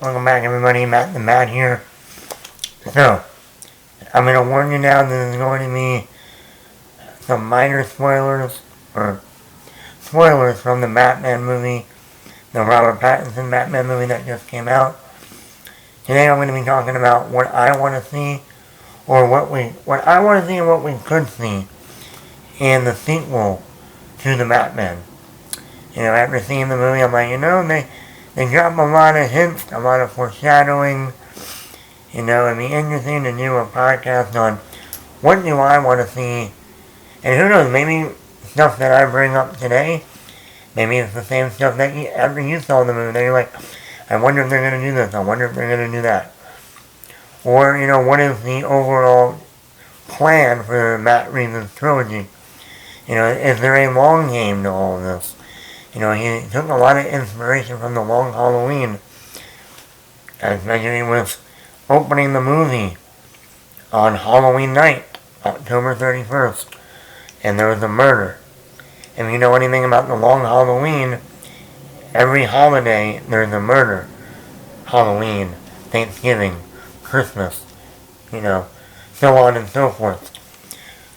Welcome back, everybody. Matt the Matt here. So, I'm going to warn you now, this is going to be some minor spoilers, or spoilers from the Batman movie, the Robert Pattinson Batman movie that just came out. Today I'm going to be talking about what I want to see, or what I want to see and what we could see in the sequel to the Batman. After seeing the movie, I'm like, they drop a lot of hints, a lot of foreshadowing. It'd be interesting to do a podcast on what do I want to see. And who knows, maybe stuff that I bring up today, maybe it's the same stuff that after you saw the movie, you're like, I wonder if they're going to do this, I wonder if they're going to do that. Or, what is the overall plan for Matt Reeves' trilogy? Is there a long game to all of this? He took a lot of inspiration from The Long Halloween, especially with opening the movie on Halloween night, October 31st, and there was a murder. If you know anything about The Long Halloween, every holiday there's a murder. Halloween, Thanksgiving, Christmas, so on and so forth.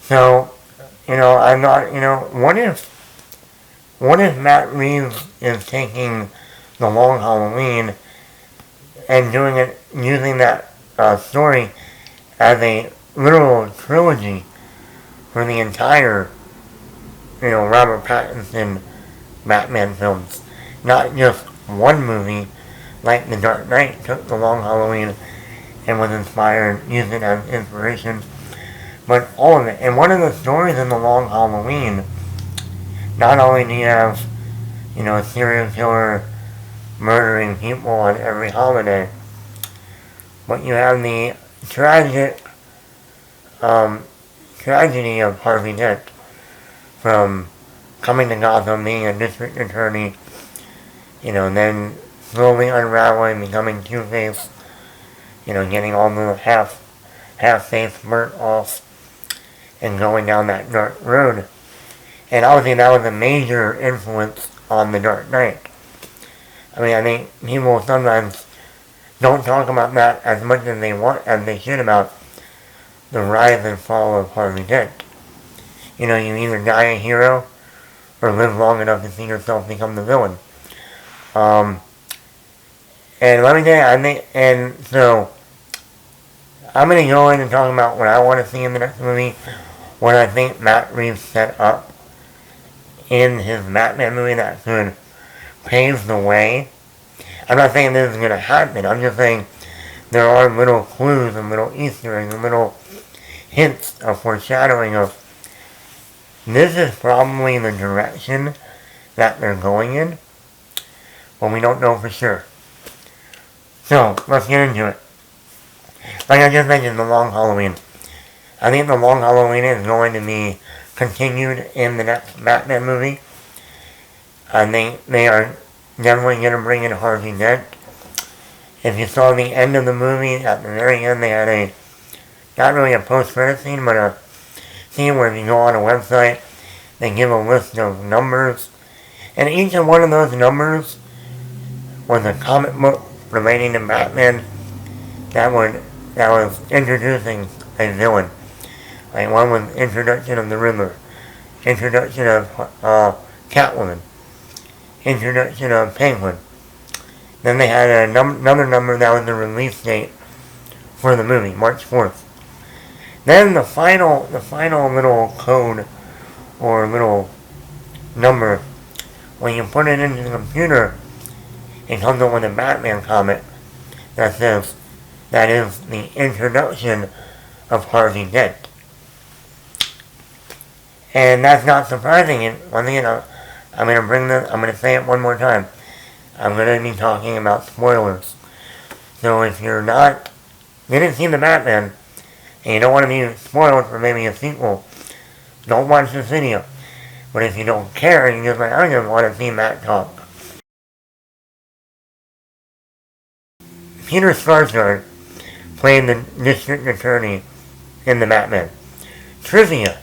So, I'm not, what if Matt Reeves is taking The Long Halloween and doing it, using that story as a literal trilogy for the entire, Robert Pattinson Batman films? Not just one movie, like The Dark Knight took The Long Halloween and was inspired, used it as inspiration, but all of it. And one of the stories in The Long Halloween, not only do you have, a serial killer murdering people on every holiday, but you have the tragedy of Harvey Dent, from coming to Gotham, being a district attorney, then slowly unraveling, becoming Two-Face, getting all the half-face burnt off, and going down that dark road. And obviously that was a major influence on The Dark Knight. I think people sometimes don't talk about that as much as they should about the rise and fall of Harvey Dent. You either die a hero or live long enough to see yourself become the villain. And let me tell you, so I'm going to go in and talk about what I want to see in the next movie, what I think Matt Reeves set up in his Batman movie that could pave the way. I'm not saying this is going to happen. I'm just saying there are little clues and little Easter eggs and little hints of foreshadowing of this is probably the direction that they're going in, but we don't know for sure. So, let's get into it. Like I just mentioned, The Long Halloween. I think The Long Halloween is going to be continued in the next Batman movie. I think they are definitely going to bring in Harvey Dent. If you saw the end of the movie, at the very end they had not really a post-credit scene, but a scene where if you go on a website, they give a list of numbers. And each of one of those numbers was a comic book relating to Batman that was introducing a villain. Like one was introduction of the Riddler, introduction of Catwoman, introduction of Penguin. Then they had another number that was the release date for the movie, March 4th. Then the final little code or little number, when you put it into the computer, it comes up with a Batman comic that says that is the introduction of Harvey Dent. And that's not surprising. Once again, I'm going to say it one more time. I'm going to be talking about spoilers. So if you didn't see the Batman, and you don't want to be spoiled for maybe a sequel, don't watch this video. But if you don't care, and you're just like, I just want to see Matt talk. Peter Starsnard played the district attorney in the Batman. Trivia.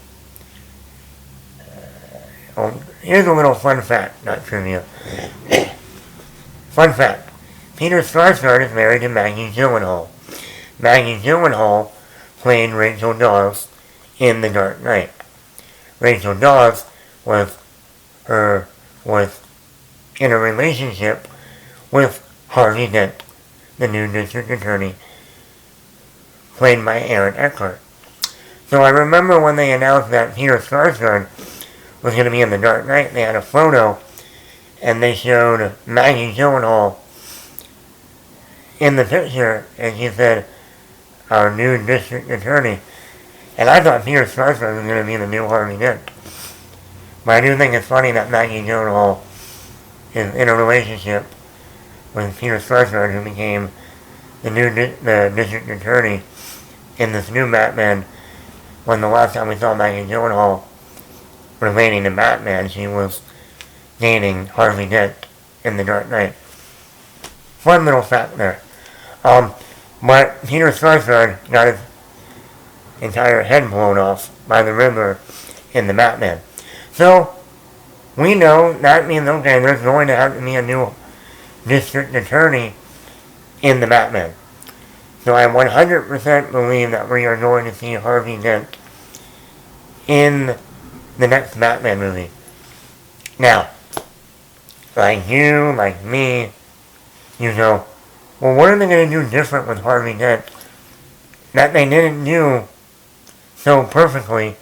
Here's a little fun fact, not trivia. Fun fact. Peter Starsnard is married to Maggie Gyllenhaal. Maggie Gyllenhaal played Rachel Dawes in The Dark Knight. Rachel Dawes was in a relationship with Harvey Dent, the new district attorney, played by Aaron Eckhart. So I remember when they announced that Peter Sarsgaard was going to be in The Dark Knight, they had a photo, and they showed Maggie Gyllenhaal in the picture, and she said, our new district attorney. And I thought Peter Sarsgaard was going to be the new Harvey Dent. But I do think it's funny that Maggie Gyllenhaal is in a relationship with Peter Starsnard, who became the district attorney in this new Batman, when the last time we saw Maggie Gyllenhaal relating to Batman, she was dating Harvey Dent in The Dark Knight. Fun little fact there. But Peter Starsnard got his entire head blown off by the Riddler in the Batman. So, we know that means, okay, there's going to have to be a new district attorney in the Batman. So I 100% believe that we are going to see Harvey Dent in the next Batman movie. Now, like you, like me, you know, well, what are they going to do different with Harvey Dent that they didn't do so perfectly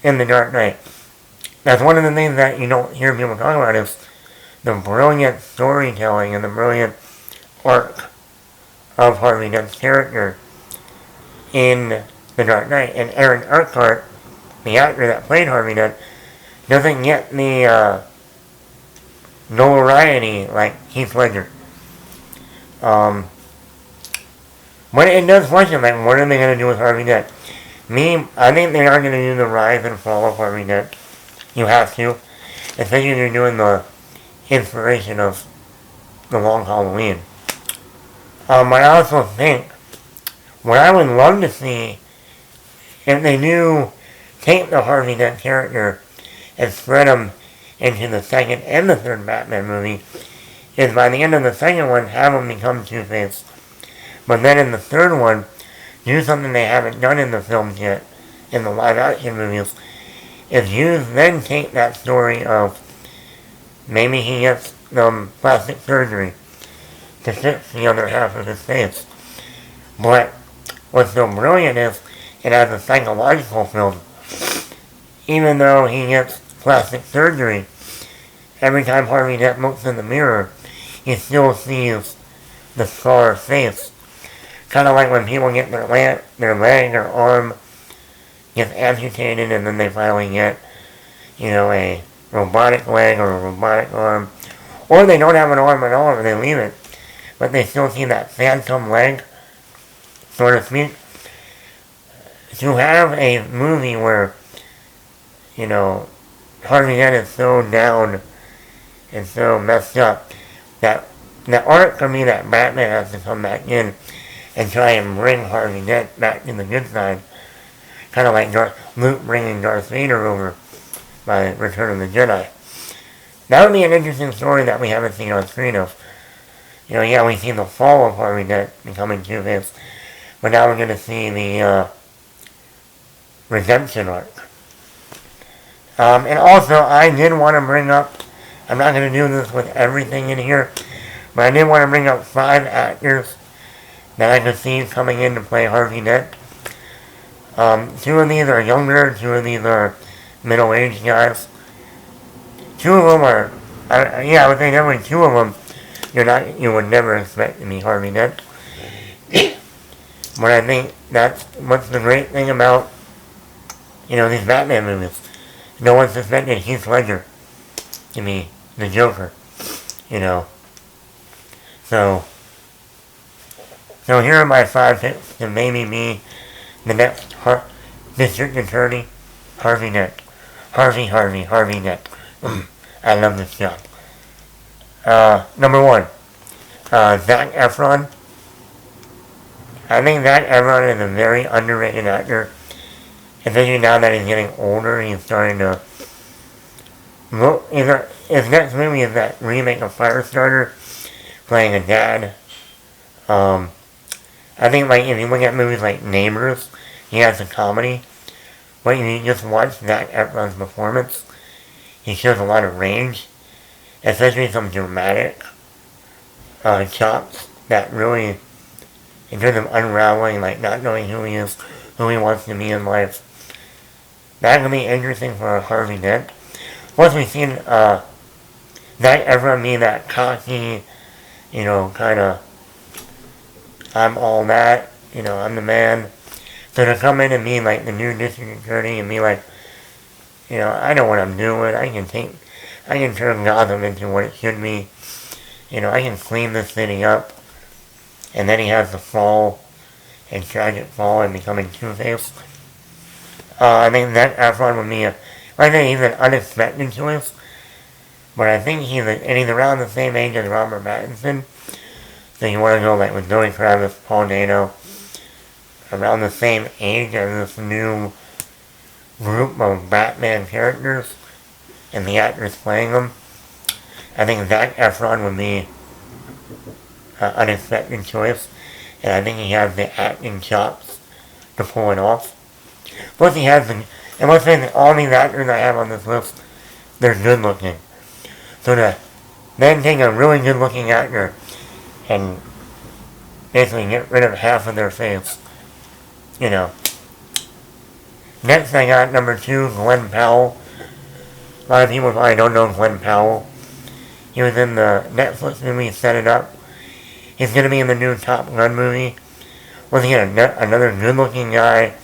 in The Dark Knight? That's one of the things that you don't hear people talk about, is the brilliant storytelling and the brilliant arc of Harvey Dent's character in The Dark Knight. And Aaron Eckhart, the actor that played Harvey Dent, doesn't get the notoriety like Heath Ledger. But it does question, like, what are they going to do with Harvey Dent? I think they are going to do the rise and fall of Harvey Dent. You have to. Especially if you're doing the inspiration of The Long Halloween. I also think what I would love to see, if they do take the Harvey Dent character and spread him into the second and the third Batman movie, is by the end of the second one, have him become Two-Face. But then in the third one, do something they haven't done in the films yet, in the live-action movies, is then take that story of maybe he gets plastic surgery to fix the other half of his face. But what's so brilliant is it has a psychological film. Even though he gets plastic surgery, every time Harvey Dent looks in the mirror, he still sees the scar face. Kind of like when people get their leg or arm gets amputated, and then they finally get, a robotic leg or a robotic arm. Or they don't have an arm at all, or they leave it, but they still see that phantom leg, so to speak. To have a movie where, Harvey Dent is so down and so messed up that the arc for me that Batman has to come back in and try and bring Harvey Dent back to the good side. Kind of like Luke bringing Darth Vader over by Return of the Jedi. That would be an interesting story that we haven't seen on screen of. We see the fall of Harvey Dent becoming Two-Face, but now we're going to see the redemption arc. And also, I did want to bring up, I'm not going to do this with everything in here, but I did want to bring up 5 actors that I could see coming in to play Harvey Dent. 2 of these are younger, 2 of these are middle-aged guys. 2 of them are, I would say definitely 2 of them, you would never expect to be Harvey Dent. But I think that's what's the great thing about, these Batman movies. No one suspected Heath Ledger to be the Joker, So here are my 5 picks to maybe be the next district attorney, Harvey Dent. Harvey Dent. I love this job. Number 1, Zac Efron. I think Zac Efron is a very underrated actor. Especially now that he's getting older, he's starting to look. His next movie is that remake of Firestarter, playing a dad Um, I think like if you look at movies like Neighbors, he has a comedy. But if you just watch Zac Efron's performance, he shows a lot of range, especially some dramatic chops that really, in terms of unraveling, like not knowing who he is, who he wants to be in life. That can be interesting for Harvey Dent. Plus, we've seen Zac Efron be that cocky, kind of, I'm all that, I'm the man. So to come in and be like the new district attorney and be like, I know what I'm doing. I can turn Gotham into what it should be. I can clean this city up. And then he has the fall and tragic fall and becoming Two-Face. I think that Efron would be I think he's an unexpected choice. But I think he's around the same age as Robert Pattinson. So you want to go like with Zoe Kravitz, Paul Dano, around the same age as this new group of Batman characters and the actors playing them. I think Zac Efron would be an unexpected choice, and I think he has the acting chops to pull it off. Plus he has and let's say that all these actors I have on this list, they're good looking. So to then take a really good looking actor and basically get rid of half of their face, Next I got number 2, Glen Powell. A lot of people probably don't know Glen Powell. He was in the Netflix movie Set It Up. He's going to be in the new Top Gun movie. Once again, another good-looking guy.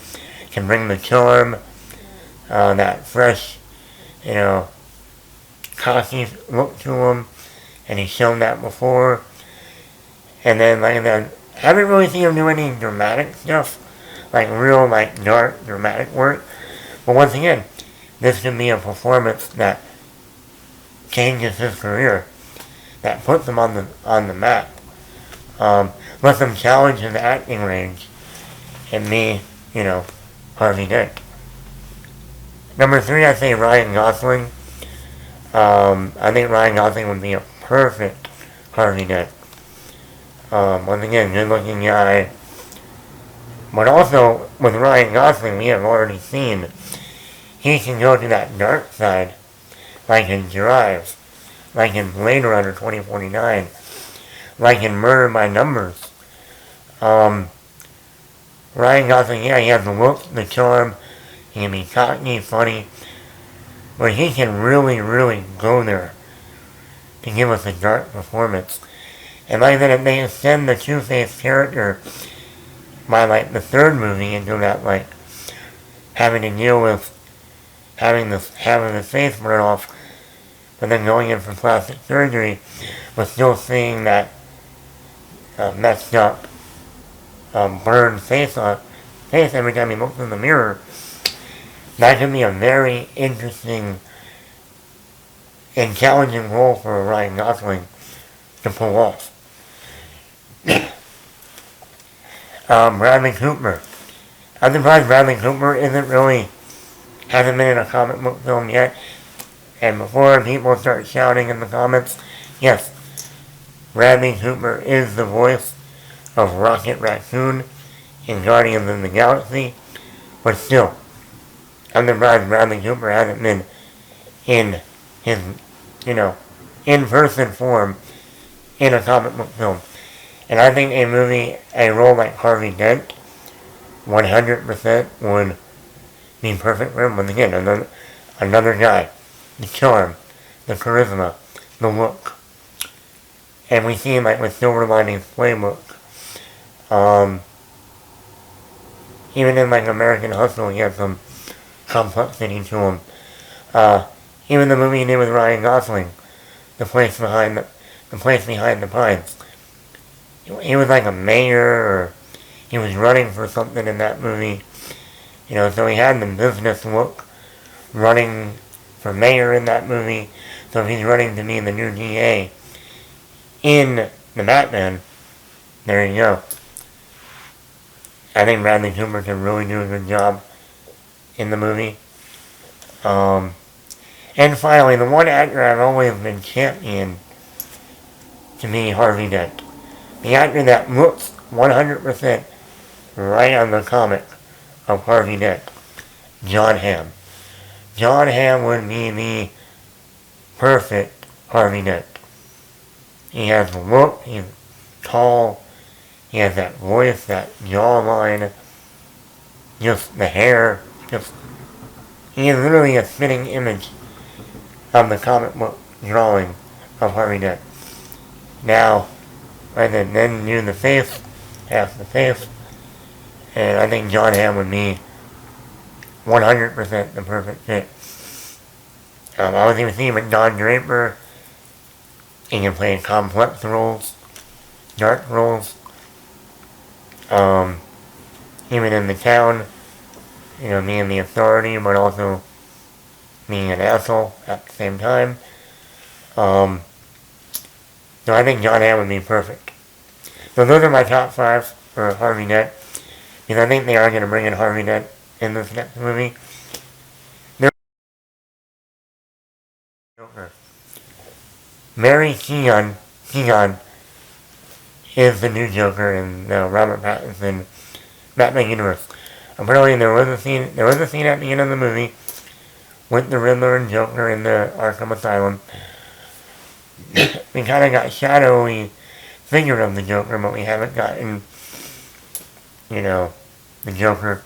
Can bring the charm, that fresh, cocky look to him. And he's shown that before. And then, like I said, I haven't really seen him do any dramatic stuff. Like real, dark, dramatic work. But once again, this could be a performance that changes his career. That puts him on the map. Lets him challenge his acting range. And me, Harvey Dent. Number 3, I say Ryan Gosling. I think Ryan Gosling would be a perfect Harvey Dent. Once again, good looking guy. But also, with Ryan Gosling, we have already seen he can go to that dark side, like in Drive, like in Blade Runner 2049, like in Murder by Numbers. Ryan Gosling, yeah, he has the look, the charm, he can be cocky, funny, but he can really, really go there to give us a dark performance. And like that, if they extend the Two-Face character by the third movie into that having to deal with having the face burn off, but then going in for plastic surgery, but still seeing that messed up burned face every time he looks in the mirror. That could be a very interesting and challenging role for Ryan Gosling to pull off. Bradley Cooper. I'm surprised Bradley Cooper hasn't been in a comic book film yet. And before people start shouting in the comments, yes, Bradley Cooper is the voice of Rocket Raccoon in Guardians of the Galaxy. But still, I'm surprised Bradley Cooper hasn't been in his, in-person form in a comic book film. And I think a role like Harvey Dent, 100% would be perfect for him. Once again, another guy. The charm, the charisma, the look. And we see him with Silver Linings Playbook. Even in American Hustle, he has some complexity to him. Even the movie he did with Ryan Gosling, The Place Behind the Pines. He was a mayor, or he was running for something in that movie. So he had the business look, running for mayor in that movie. So if he's running to be the new DA in the Batman, there you go. I think Bradley Cooper can really do a good job in the movie. And finally, the one actor I've always been championing to be Harvey Dent. The actor that looks 100% right on the comic of Harvey Dent, John Hamm. John Hamm would be the perfect Harvey Dent. He has the look, he's tall, he has that voice, that jawline, just the hair, just, he is literally a spitting image of the comic book drawing of Harvey Dent. Now, I then do the face, half the face, and I think John Hamm would be 100% the perfect fit. I was even thinking with Don Draper, he can play complex roles, dark roles, even in the town, being the authority, but also being an asshole at the same time. So I think John Hamm would be perfect. So those are my top 5 for Harvey Dent, because I think they are going to bring in Harvey Dent in this next movie. Mary Keegan is the new Joker in the Robert Pattinson Batman universe. Apparently there was a scene at the end of the movie with the Riddler and Joker in the Arkham Asylum. We kind of got shadowy figure of the Joker, but we haven't gotten, the Joker.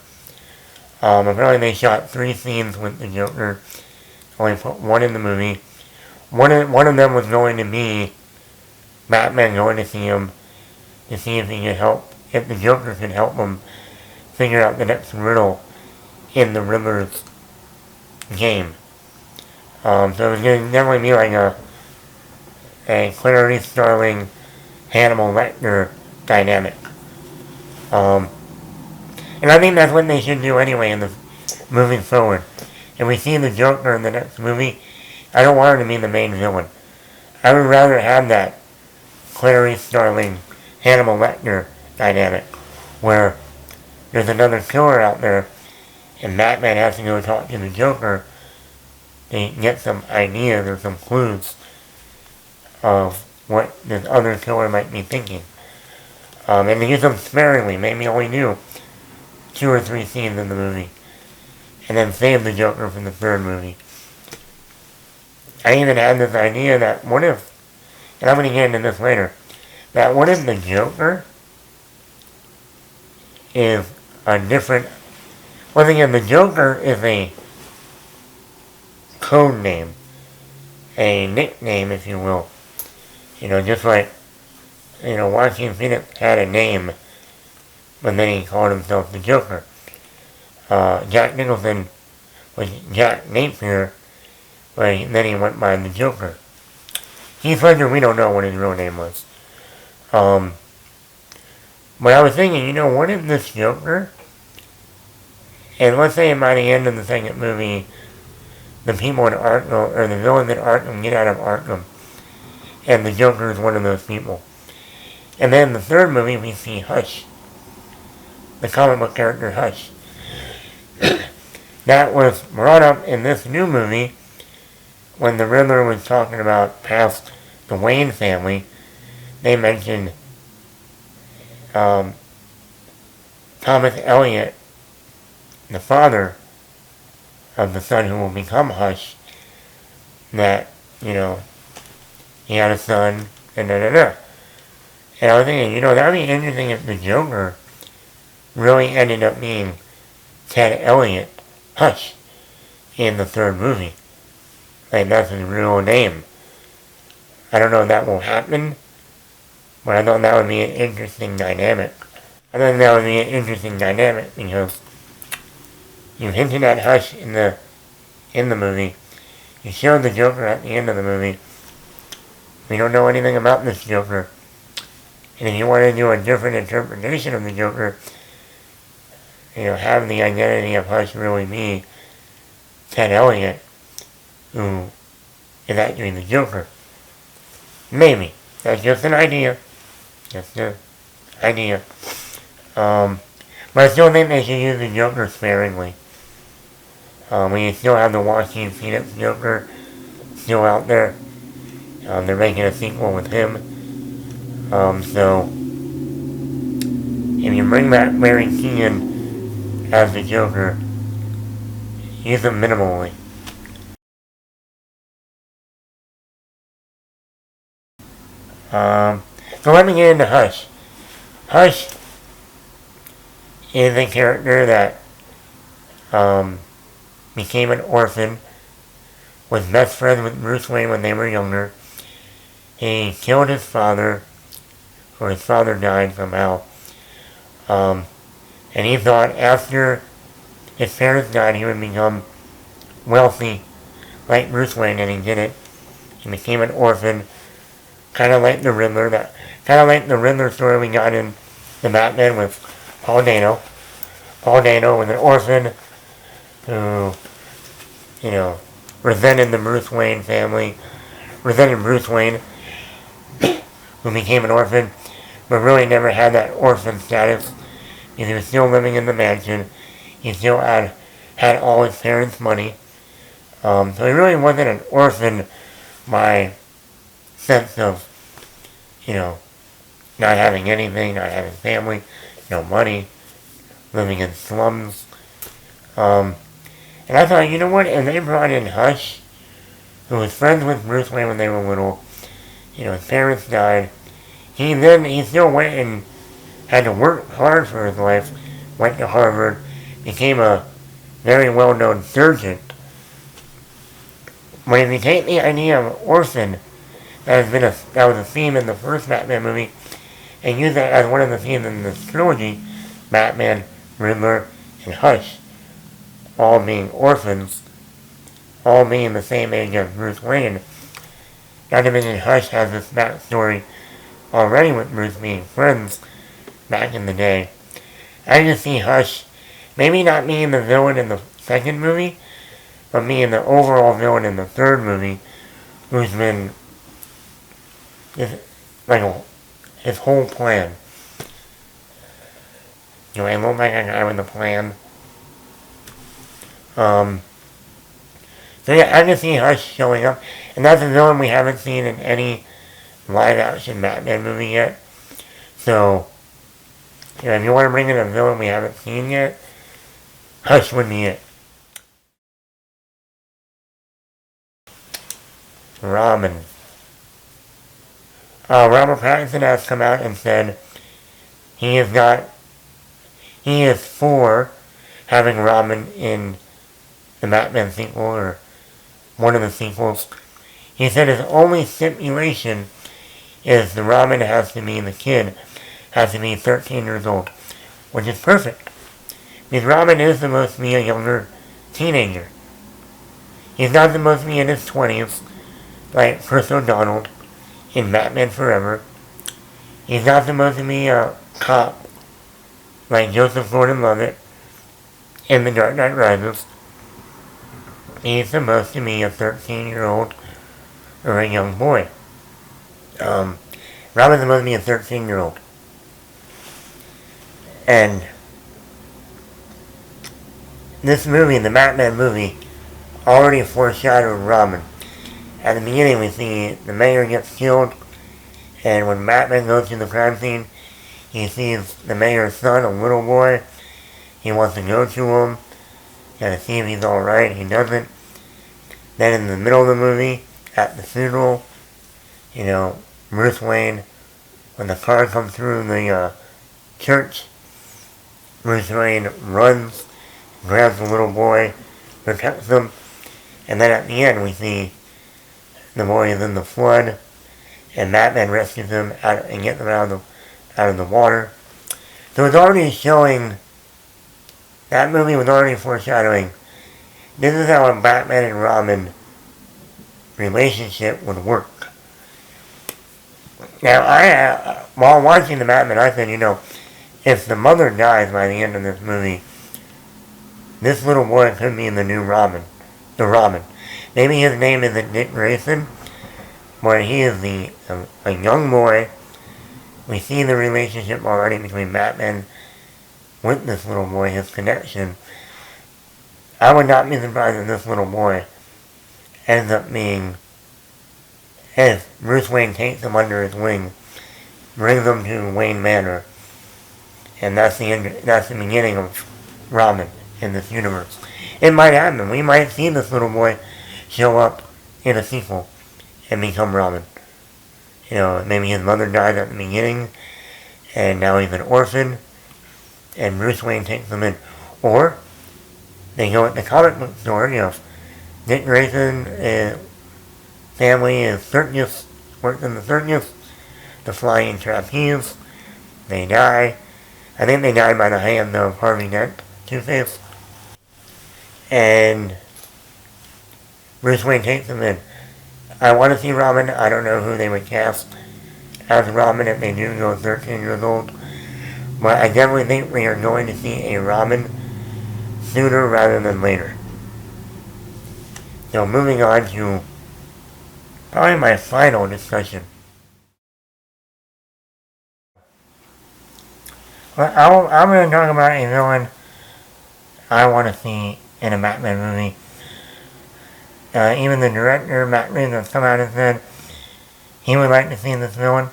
Apparently they shot 3 scenes with the Joker, only put 1 in the movie. One of them was going to be Batman going to see him to see if he could help, if the Joker could help him figure out the next riddle in the Riddler's game. So it was going to definitely be like a Clarice Starling, Hannibal Lecter dynamic. And I think that's what they should do anyway in the moving forward. If we see the Joker in the next movie, I don't want him to be the main villain. I would rather have that Clarice Starling, Hannibal Lecter dynamic, where there's another killer out there, and Batman has to go talk to the Joker to get some ideas or some clues of what this other killer might be thinking. And to use them sparingly, maybe only do 2 or 3 scenes in the movie, and then save the Joker for the 3rd movie. I even had this idea that what if, and I'm going to get into this later, that what if the Joker is a different, once again, the Joker is a code name, a nickname, if you will. Just like, Joaquin Phoenix had a name, but then he called himself the Joker. Jack Nicholson was Jack Napier, but then he went by the Joker. Heath Ledger, we don't know what his real name was. But I was thinking, what if this Joker, and let's say by the end of the 2nd movie, the people in Arkham, or the villains in Arkham get out of Arkham, and the Joker is one of those people. And then in the 3rd movie, we see Hush, the comic book character Hush. That was brought up in this new movie, when the Riddler was talking about past the Wayne family. They mentioned Thomas Elliot, the father of the son who will become Hush, that, he had a son, and da-da-da. And I was thinking, that would be interesting if the Joker really ended up being Ted Elliot, Hush, in the 3rd movie. Like, that's his real name. I don't know if that will happen, but I thought that would be an interesting dynamic. Because you hinted at Hush in the movie. You showed the Joker at the end of the movie. We don't know anything about this Joker. And if you want to do a different interpretation of the Joker, have the identity of Hush really be Ted Elliot, who is actually the Joker. Maybe. That's just an idea. Just an idea. But I still think they should use the Joker sparingly. We still have the Joaquin Phoenix Joker still out there. They're making a sequel with him. So bring back Mary Keegan as the Joker, use them minimally. So let me get into Hush. Hush is a character that became an orphan, was best friends with Bruce Wayne when they were younger. He killed his father, or his father died somehow. And he thought after his parents died he would become wealthy like Bruce Wayne, and he didn't. He became an orphan, kind of like the Riddler. Kind of like the Riddler story we got in the Batman with Paul Dano. Paul Dano was an orphan who, resented the Bruce Wayne family, resented Bruce Wayne, who became an orphan, but really never had that orphan status because he was still living in the mansion. He still had all his parents' money. So he really wasn't an orphan by sense of, not having anything, not having family, no money, living in slums. And I thought, you know what, if they brought in Hush, who was friends with Bruce Wayne when they were little, his parents died, he still went and had to work hard for his life, went to Harvard, became a very well-known surgeon. But if you take the idea of orphan, that was a theme in the first Batman movie, and use that as one of the themes in this trilogy, Batman, Riddler, and Hush, all being orphans, all being the same age as Bruce Wayne. Not to mention Hush has this backstory already with Bruce being friends back in the day. I just see Hush maybe not being the villain in the second movie, but being the overall villain in the third movie, who's been his whole plan. I look like a guy with a plan. So yeah, I can see Hush showing up, and that's a villain we haven't seen in any live-action Batman movie yet. So, if you want to bring in a villain we haven't seen yet, Hush would be it. Robin. Robert Pattinson has come out and said he is for having Robin in the Batman sequel, or one of the sequels. He said his only stipulation is the Robin has to be, the kid has to be 13 years old, which is perfect. Because Robin is supposed to be a younger teenager. He's not supposed to be in his 20s, like Chris O'Donnell in Batman Forever. He's not supposed to be a cop like Joseph Gordon-Levitt in The Dark Knight Rises. He's supposed to be a 13-year-old or a young boy. Robin's supposed to be a 13-year-old. And this movie, the Batman movie, already foreshadowed Robin. At the beginning we see the mayor gets killed, and when Batman goes to the crime scene, he sees the mayor's son, a little boy. He wants to go to him, to see if he's alright. He doesn't. Then in the middle of the movie, at the funeral, Bruce Wayne, when the car comes through the church, Bruce Wayne runs, grabs the little boy, protects him, and then at the end we see the boy is in the flood, and Batman rescues him and gets him out of the water. So it's already showing, that movie was already foreshadowing, this is how a Batman and Robin relationship would work. Now, while watching the Batman, I said, if the mother dies by the end of this movie, this little boy could be the new Robin. The Robin. Maybe his name isn't Dick Grayson, but he is a young boy. We see the relationship already between Batman with this little boy, his connection. I would not be surprised if this little boy ends up being, if Bruce Wayne takes him under his wing, brings him to Wayne Manor, And that's the end. That's the beginning of Robin in this universe. It might happen. We might see this little boy show up in a sequel and become Robin. You know, maybe his mother died at the beginning, and now he's an orphan, and Bruce Wayne takes him in. Or they go at the comic book store. You know, Dick Grayson family is circus, works in the circus, the flying trapeze. They die. I think they died by the hand of Harvey Dent, Two-Face. And Bruce Wayne takes them in. I want to see Robin. I don't know who they would cast as Robin if they do go 13 years old. But I definitely think we are going to see a Robin sooner rather than later. So moving on to probably my final discussion. Well, I'm going to talk about a villain I want to see in a Batman movie. Even the director, Matt Reeves, has come out and said he would like to see this villain.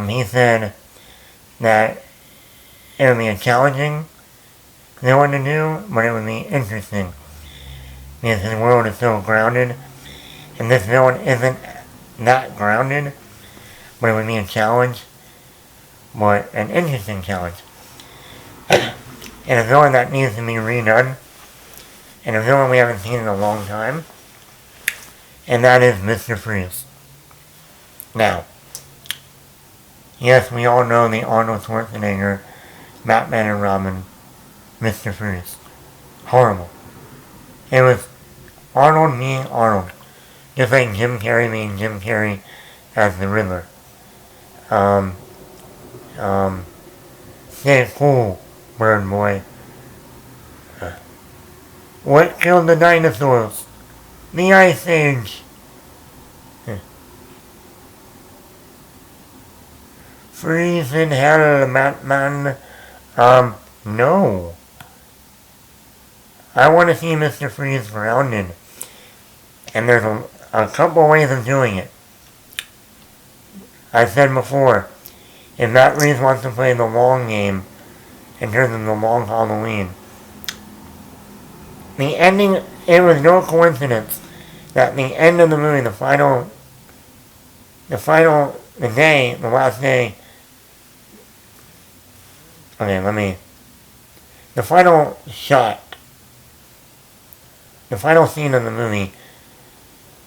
He said that it would be a challenging villain to do, but it would be interesting. Because his world is so grounded, and this villain isn't that grounded, but it would be a challenge, but an interesting challenge. And a villain that needs to be redone, and a villain we haven't seen in a long time, and that is Mr. Freeze. Now, yes, we all know the Arnold Schwarzenegger, Batman and Robin, Mr. Freeze. Horrible. It was Arnold being Arnold, just like Jim Carrey being Jim Carrey as the Riddler. Stay cool, bird boy. What killed the dinosaurs? The Ice Age. Freeze in hell, Batman. No. I want to see Mr. Freeze grounded. And there's a couple ways of doing it. I said before, if Matt Reeves wants to play the long game in terms of the long Halloween, the ending, it was no coincidence that the end of the movie, the last day, the final shot, the final scene of the movie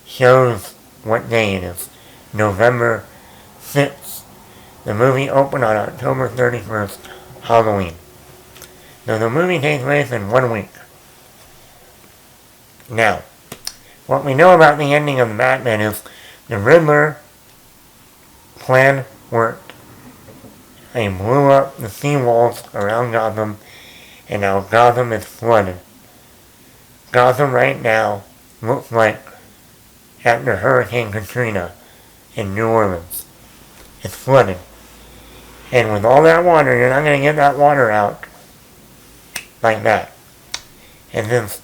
shows what day it is. November 6th. The movie opened on October 31st, Halloween. Now the movie takes place in 1 week. Now, what we know about the ending of Batman is the Riddler plan worked. They blew up the seawalls around Gotham, and now Gotham is flooded. Gotham right now looks like after Hurricane Katrina in New Orleans. It's flooded. And with all that water, you're not going to get that water out like that. And since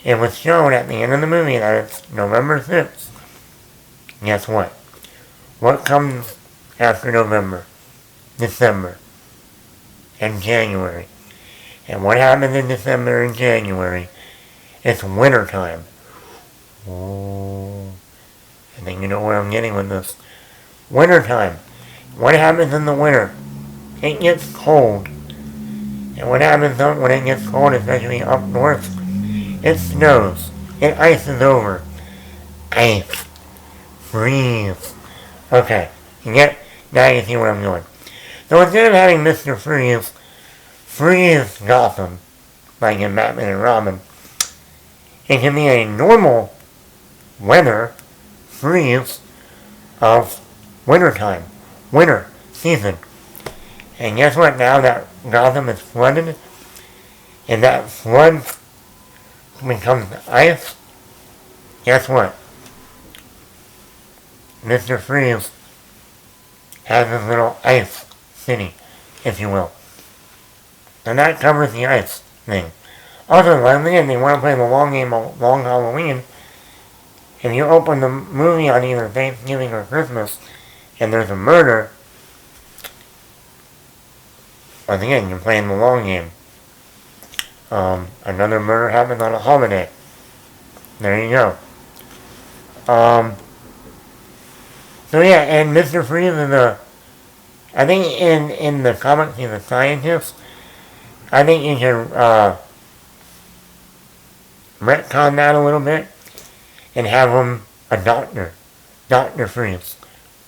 it was shown at the end of the movie that it's November 6th, guess what? What comes after November? December and January. And what happens in December and January? It's winter time. Oh, I think you know where I'm getting with this. Winter time. What happens in the winter? It gets cold. And what happens when it gets cold, especially up north? It snows. It ices over. Ice. Freeze. Okay. Now you see where I'm going. So instead of having Mr. Freeze Gotham, like in Batman and Robin, it can be a normal weather freeze of wintertime. Winter season. And guess what? Now that Gotham is flooded, and that flood becomes ice, guess what? Mr. Freeze has his little ice city, if you will. And that covers the ice thing. Also, if they want to play the long game of Long Halloween, if you open the movie on either Thanksgiving or Christmas, and there's a murder, once again, you're playing the long game. Another murder happened on a holiday. There you go. So yeah, and Mr. Freeze is I think in the comics he's a scientist. I think you can retcon that a little bit and have him a doctor. Dr. Freeze.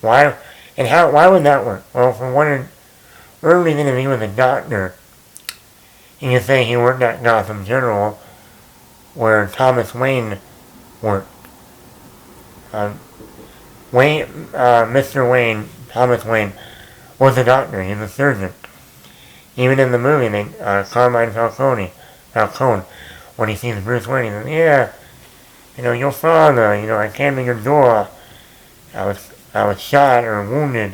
Why? And why would that work? Well, for one reason, if he was a doctor, you can say he worked at Gotham General, where Thomas Wayne worked. Mr. Wayne, Thomas Wayne, was a doctor. He's a surgeon. Even in the movie, Carmine Falcone, when he sees Bruce Wayne, he says, yeah, your father, I came to your door. I was shot or wounded.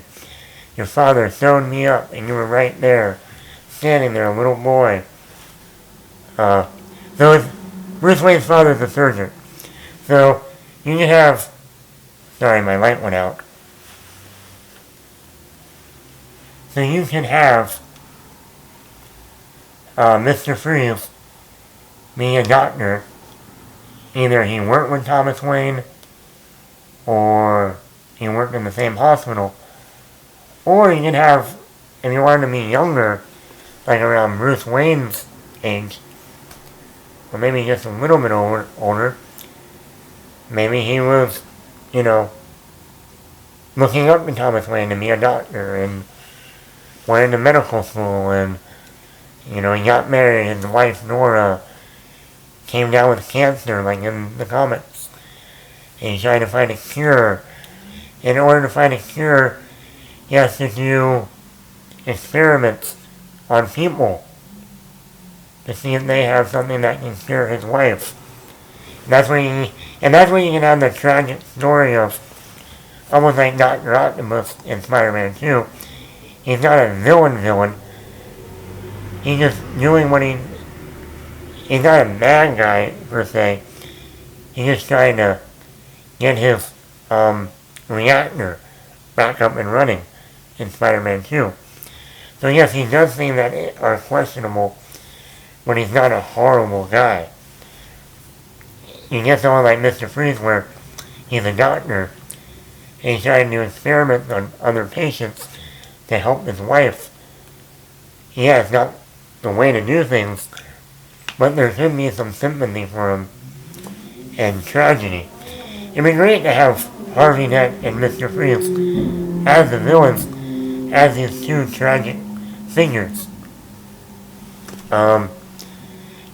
Your father sewed me up, and you were right there, standing there, a little boy. Bruce Wayne's father's a surgeon. So, you can have... Sorry, my light went out. So you can have Mr. Freeze being a doctor. Either he worked with Thomas Wayne, or he worked in the same hospital. Or you can have, if you wanted to be younger, like around Bruce Wayne's age, or maybe just a little bit older, maybe he was, looking up to Thomas Wayne to be a doctor, and went into medical school, and, he got married, and his wife, Nora, came down with cancer, like in the comics. And he tried to find a cure. In order to find a cure, he has to do experiments on people to see if they have something that can cure his wife. And that's where you can have the tragic story of, almost like Dr. Octopus in Spider-Man 2. He's not a villain. He's just doing what he's not a bad guy, per se. He's just trying to get his reactor back up and running in Spider-Man 2. So yes, he does things that are questionable, but he's not a horrible guy. You get someone like Mr. Freeze, where he's a doctor, and he's trying to do experiments on other patients to help his wife. Yeah, it's not the way to do things, but there should be some sympathy for him and tragedy. It'd be great to have Harvey Dent and Mr. Freeze as the villains, as these two tragic figures. Now,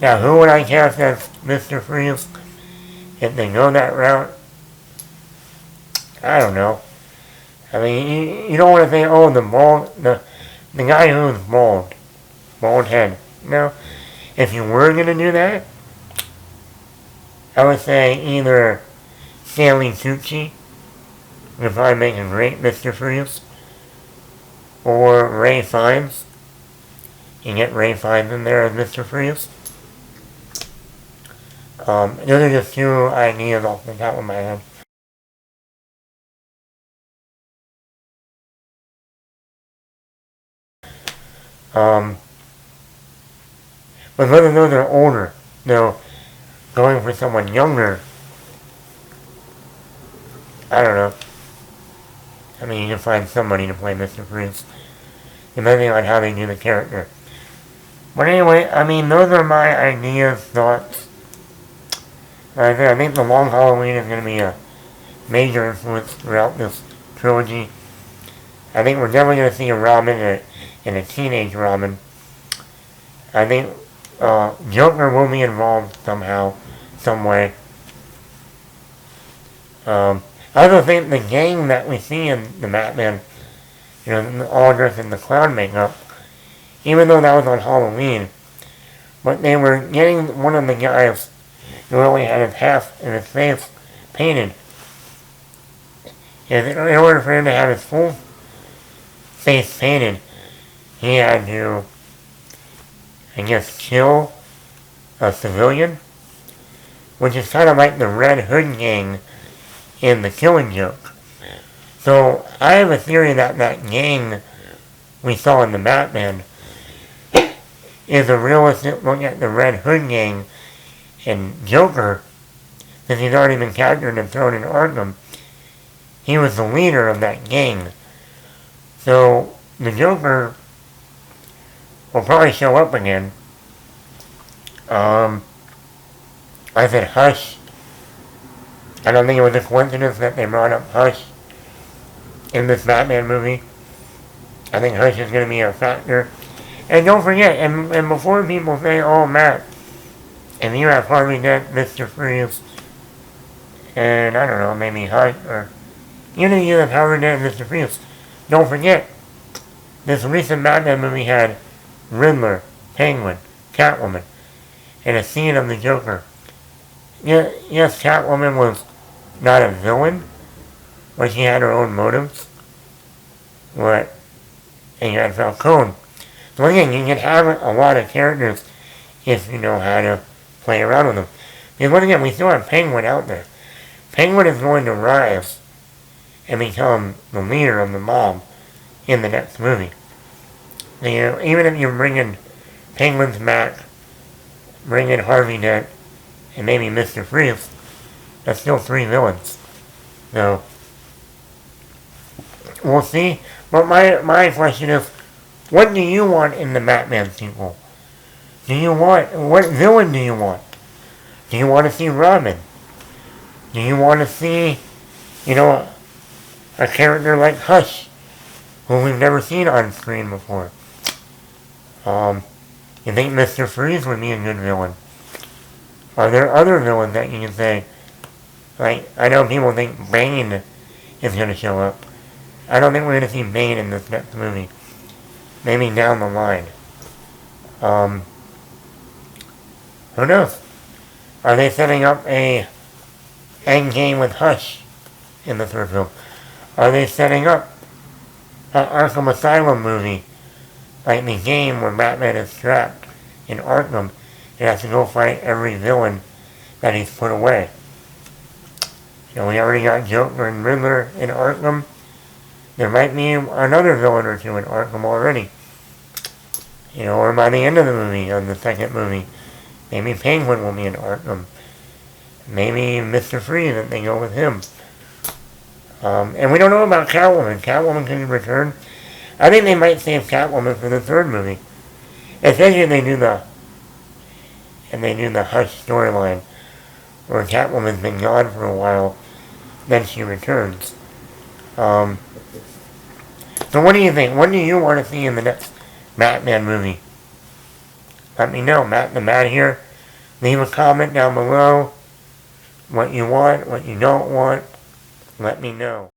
who would I cast as Mr. Freeze if they go that route? I don't know. I mean, you don't want to say, the guy who's bald head. No, if you were going to do that, I would say either Stanley Tucci would probably make a great Mr. Freeze, or Ray Fiennes. You get Ray Fiennes in there as Mr. Freeze. Those are just two ideas off the top of my head. But whether those are older, going for someone younger, I don't know. I mean, you can find somebody to play Mr. Freeze, depending on how they do the character. But anyway, I mean, those are my ideas, thoughts. Like I said, I think The Long Halloween is going to be a major influence throughout this trilogy. I think we're definitely going to see a Robin and a teenage Robin. I think Joker will be involved somehow, some way. I also think the gang that we see in the Batman, all dressed in the clown makeup, even though that was on Halloween, but they were getting one of the guys who only had half of his face painted. And in order for him to have his full face painted, he had to, I guess, kill a civilian, which is kind of like the Red Hood gang in The Killing Joke. So I have a theory that gang we saw in the Batman is a realistic look at the Red Hood gang and Joker, since he's already been captured and thrown in Arkham. He was the leader of that gang. So the Joker will probably show up again. I said Hush. I don't think it was a coincidence that they brought up Hush in this Batman movie. I think Hush is going to be a factor. And don't forget, and before people say, oh, Matt, and you have Harvey Dent, Mr. Freeze, and I don't know, maybe Hush, or you have Harvey Dent and Mr. Freeze. Don't forget, this recent Batman movie had Riddler, Penguin, Catwoman, and a scene of the Joker. Yes, Catwoman was not a villain, but she had her own motives. And you had Falcone. So again, you can have a lot of characters if you know how to play around with them. Because once again, we still have Penguin out there. Penguin is going to rise and become the leader of the mob in the next movie. Even if you bring in Penguin's back, bring in Harvey Dent, and maybe Mr. Freeze, that's still 3 villains. So, we'll see. But my question is, what do you want in the Batman sequel? What villain do you want? Do you want to see Robin? Do you want to see, a character like Hush, who we've never seen on screen before? You think Mr. Freeze would be a good villain? Are there other villains that you can say? Like, I know people think Bane is going to show up. I don't think we're going to see Bane in this next movie. Maybe down the line. Who knows? Are they setting up a endgame with Hush in the third film? Are they setting up an Arkham Asylum movie, like the game where Batman is trapped in Arkham and has to go fight every villain that he's put away? We already got Joker and Riddler in Arkham. There might be another villain or two in Arkham already. Or by the end of the movie, of the second movie, maybe Penguin will be in Arkham. Maybe Mr. Freeze, if they go with him. And we don't know about Catwoman. Catwoman can return. I think they might save Catwoman for the third movie. Especially if they do the Hush storyline, where Catwoman's been gone for a while, then she returns. So what do you think? What do you want to see in the next Batman movie? Let me know. Matt the Matt here. Leave a comment down below. What you want, what you don't want. Let me know.